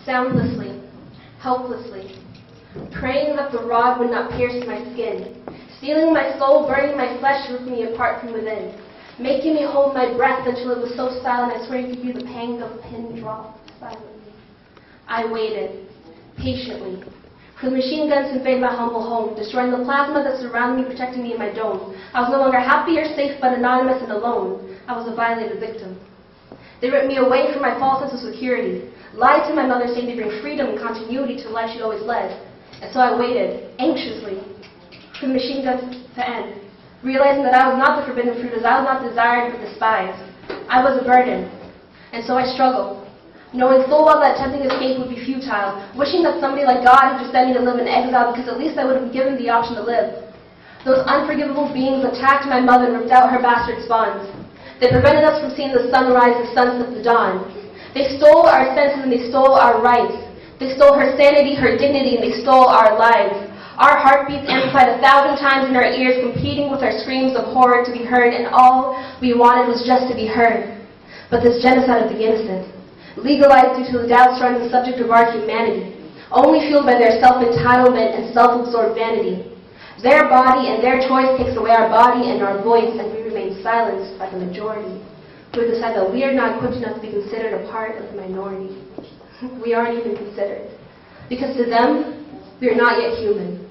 soundlessly, helplessly, praying that the rod would not pierce my skin, stealing my soul, burning my flesh, ripping me apart from within, making me hold my breath until it was so silent I swear you could hear the pang of a pin drop silently. I waited, patiently, for the machine guns to invade my humble home, destroying the plasma that surrounded me, protecting me in my dome. I was no longer happy or safe, but anonymous and alone. I was a violated victim. They ripped me away from my false sense of security, lied to my mother saying they bring freedom and continuity to the life she'd always led. And so I waited, anxiously, for the machine guns to end, realizing that I was not the forbidden fruit, as I was not desired but despised. I was a burden, and so I struggled, knowing full well that attempting escape would be futile, wishing that somebody like God had just sent me to live in exile because at least I would have been given the option to live. Those unforgivable beings attacked my mother and ripped out her bastard spawns. They prevented us from seeing the sunrise, the sunset, the dawn. They stole our senses and they stole our rights. They stole her sanity, her dignity, and they stole our lives. Our heartbeats amplified 1,000 times in our ears, competing with our screams of horror to be heard, and all we wanted was just to be heard. But this genocide of the innocent, legalized due to the doubts surrounding the subject of our humanity, only fueled by their self-entitlement and self-absorbed vanity. Their body and their choice takes away our body and our voice, and we remain silenced by the majority, who decide that we are not equipped enough to be considered a part of the minority. We aren't even considered. Because to them, we are not yet human.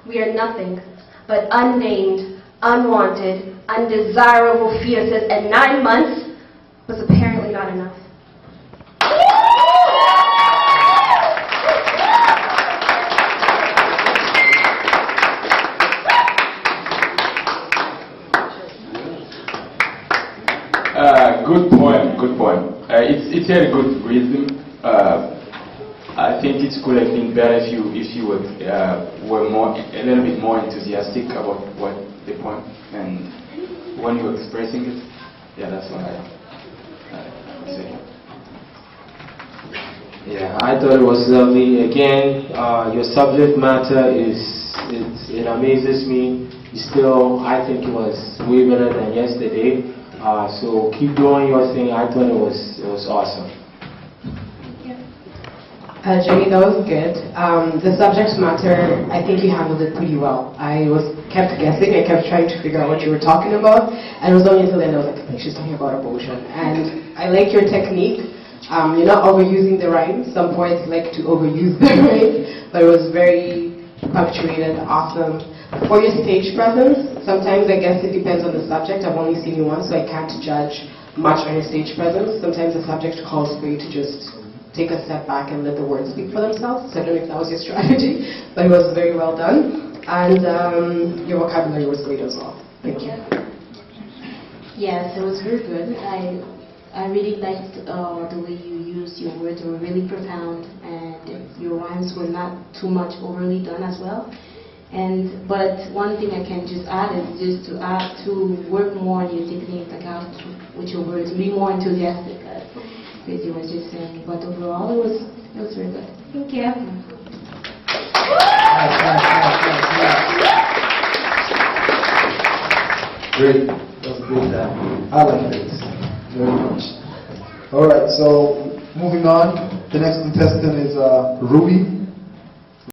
We are nothing but unnamed, unwanted, undesirable fetuses, and 9 months was apparently not enough. Good poem, good poem. It's a good rhythm. I think it could have been better if you were a little bit more enthusiastic about what the poem and when you were expressing it. Yeah, that's what I would say. Yeah, I thought it was lovely. Again, your subject matter it amazes me. I think it was way better than yesterday. So keep doing your thing. I thought it was awesome. Jimmy, that was good. The subject matter, I think you handled it pretty well. I kept guessing. I kept trying to figure out what you were talking about, and it was only until then I was like, I think she's talking about abortion. And I like your technique. You're not overusing the rhyme. Some poets like to overuse the rhyme, but it was very punctuated, awesome. For your stage presence, sometimes I guess it depends on the subject. I've only seen you once, so I can't judge much on your stage presence. Sometimes the subject calls for you to just take a step back and let the words speak for themselves. So I don't know if that was your strategy, but it was very well done. And your vocabulary was great as well. Thank you. Yes, it was very good. I really liked the way you used your words. They were really profound, and your rhymes were not too much overly done as well. But one thing I can just add is just to work more on your technique, like how with your words, be more enthusiastic, as you were just saying. But overall, it was very good. Thank you. Great. That was great. I like it very much. All right. So moving on, the next contestant is Ruby.